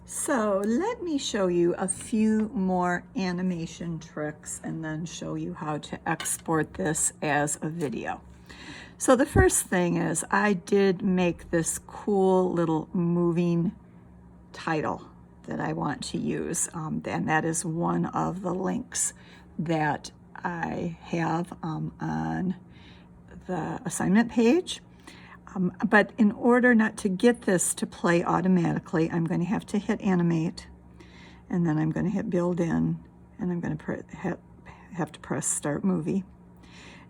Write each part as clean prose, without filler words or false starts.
So let me show you a few more animation tricks and then show you how to export this as a video. So the first thing is I did make this cool little moving title that I want to use, and that is one of the links that I have on the assignment page. But in order not to get this to play automatically, I'm going to have to hit animate, and then I'm going to hit build in, and I'm going to have to press start movie.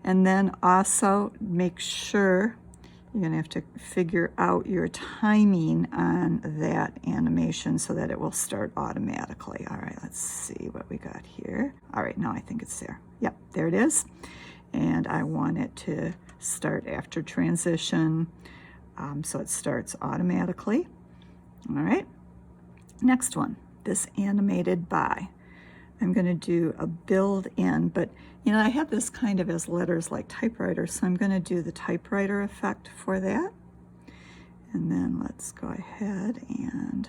And then also make sure you're going to have to figure out your timing on that animation so that it will start automatically. All right, let's see what we got here. All right, now I think it's there. Yep, there it is. And I want it to start after transition, so it starts automatically. All right, next one, this animated by. I'm going to do a build in, but you know, I have this kind of as letters like typewriter, so I'm going to do the typewriter effect for that. And then let's go ahead and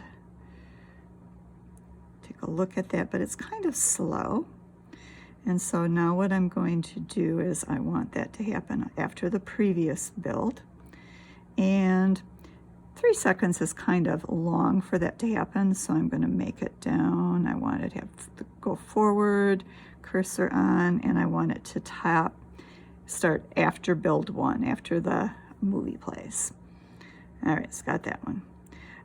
take a look at that, but it's kind of slow. And so now what I'm going to do is I want that to happen after the previous build. And 3 seconds is kind of long for that to happen, so I'm going to make it down. I want it to go forward, cursor on, and I want it to start after build 1, after the movie plays. All right, it's got that one.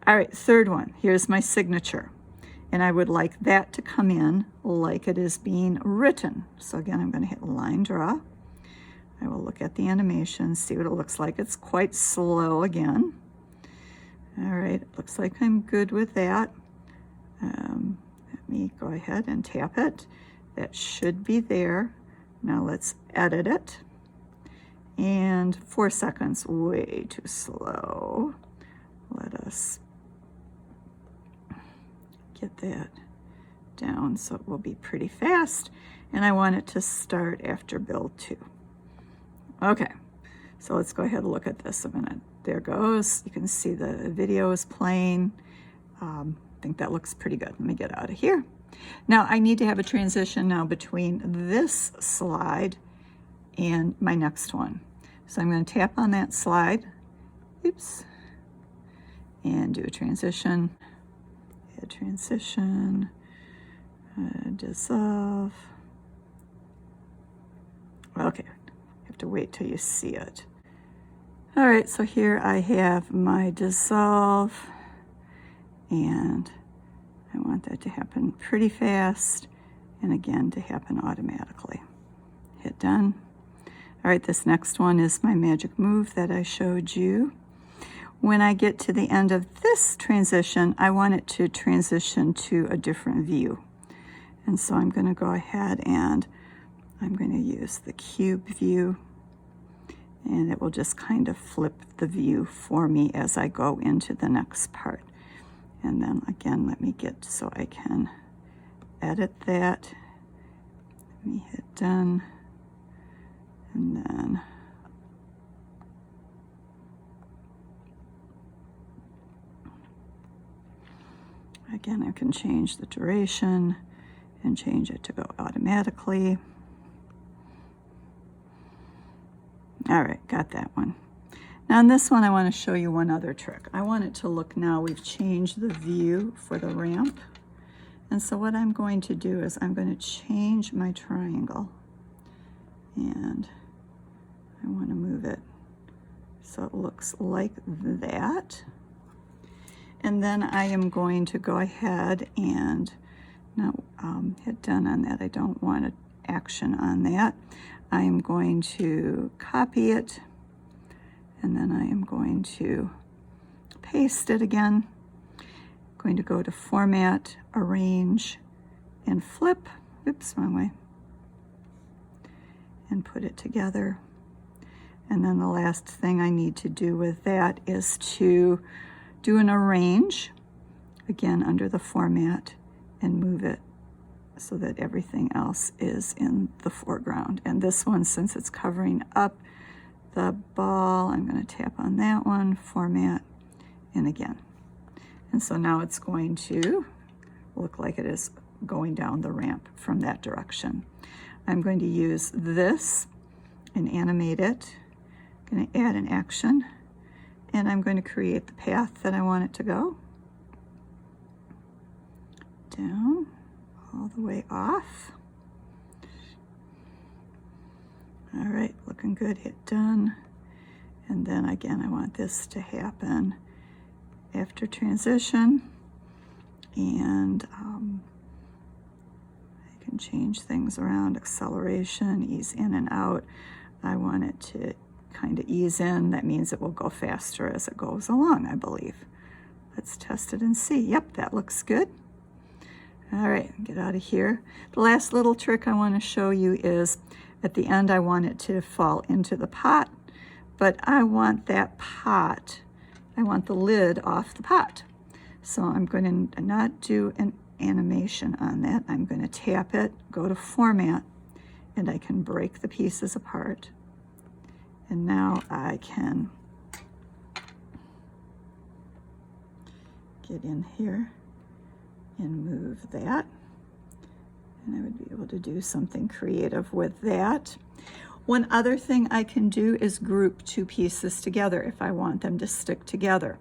All right, third one, here's my signature. And I would like that to come in like it is being written. So again, I'm going to hit line draw. I will look at the animation, see what it looks like. It's quite slow again. All right, it looks like I'm good with that. Let me go ahead and tap it. That should be there. Now let's edit it. And 4 seconds, way too slow. Let us get that down so it will be pretty fast. And I want it to start after build 2. Okay, so let's go ahead and look at this a minute. There it goes. You can see the video is playing. I think that looks pretty good. Let me get out of here. Now I need to have a transition now between this slide and my next one. So I'm going to tap on that slide, oops, and do a transition, add transition, dissolve. Okay, you have to wait till you see it. All right, so here I have my dissolve, and I want that to happen pretty fast, and again, to happen automatically. Hit done. All right, this next one is my magic move that I showed you. When I get to the end of this transition, I want it to transition to a different view. And so I'm going to go ahead and I'm going to use the cube view, and it will just kind of flip the view for me as I go into the next part. And then again, let me get so I can edit that. Let me hit done. And then again, I can change the duration and change it to go automatically. All right, got that one. Now in this one, I want to show you one other trick. I want it to look now, we've changed the view for the ramp. And so what I'm going to do is I'm going to change my triangle. And I want to move it so it looks like that. And then I am going to go ahead and now hit done on that. I don't want an action on that. I am going to copy it, and then I am going to paste it again. I'm going to go to Format, Arrange, and Flip. Oops, wrong way. And put it together. And then the last thing I need to do with that is to do an arrange, again under the format, and move it so that everything else is in the foreground. And this one, since it's covering up the ball, I'm going to tap on that one, format, and again. And so now it's going to look like it is going down the ramp from that direction. I'm going to use this and animate it. I'm going to add an action, and I'm going to create the path that I want it to go. Down, all the way off. All right, looking good, hit done. And then again, I want this to happen after transition. And I can change things around, acceleration, ease in and out. I want it to kind of ease in. That means it will go faster as it goes along, I believe. Let's test it and see. Yep, that looks good. All right, get out of here. The last little trick I want to show you is at the end I want it to fall into the pot, but I want that pot, I want the lid off the pot. So I'm going to not do an animation on that. I'm going to tap it, go to Format, and I can break the pieces apart. And now I can get in here and move that. And I would be able to do something creative with that. One other thing I can do is group two pieces together if I want them to stick together.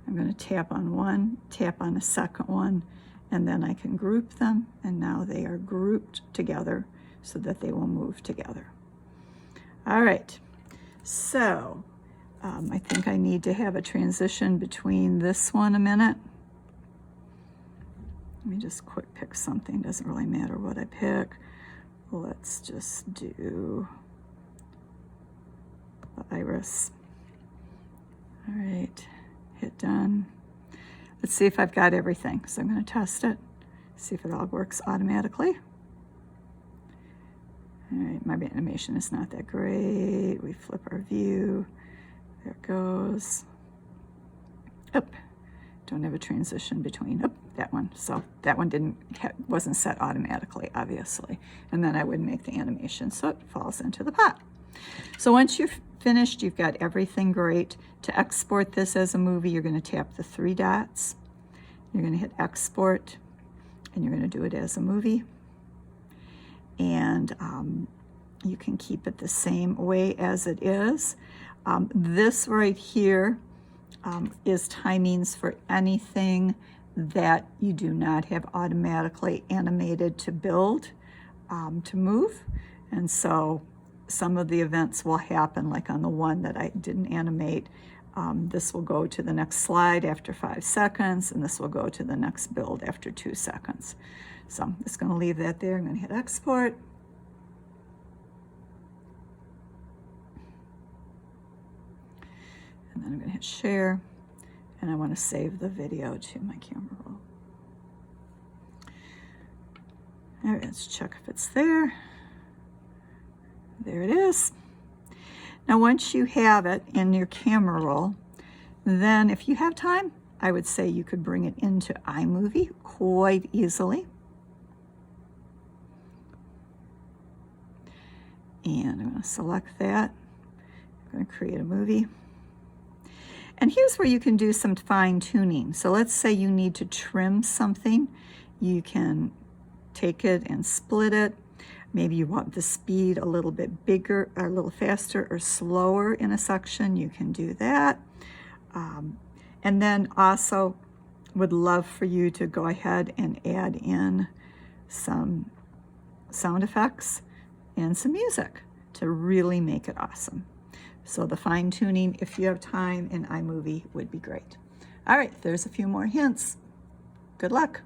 I'm going to tap on one, tap on a second one, and then I can group them, and now they are grouped together so that they will move together. All right, so I think I need to have a transition between this one a minute. Let me just quick pick something, doesn't really matter what I pick. Let's just do the iris. All right, hit done. Let's see if I've got everything. So I'm going to test it, see if it all works automatically. All right, my animation is not that great. We flip our view. There it goes. Up. Don't have a transition between that one. So that one wasn't set automatically, obviously. And then I would make the animation so it falls into the pot. So once you've finished, you've got everything great. To export this as a movie, you're going to tap the three dots. You're going to hit export, and you're going to do it as a movie. And you can keep it the same way as it is. This right here is timings for anything that you do not have automatically animated to build, to move. And so some of the events will happen, like on the one that I didn't animate. This will go to the next slide after 5 seconds, and this will go to the next build after 2 seconds. So I'm just going to leave that there. I'm going to hit export. And then I'm going to hit share. And I want to save the video to my camera roll. All right, let's check if it's there. There it is. Now, once you have it in your camera roll, then if you have time, I would say you could bring it into iMovie quite easily. And I'm going to select that. I'm going to create a movie. And here's where you can do some fine tuning. So let's say you need to trim something. You can take it and split it. Maybe you want the speed a little bit bigger, or a little faster or slower in a section. You can do that. And then also would love for you to go ahead and add in some sound effects and some music to really make it awesome. So the fine tuning, if you have time in iMovie, would be great. All right, there's a few more hints. Good luck.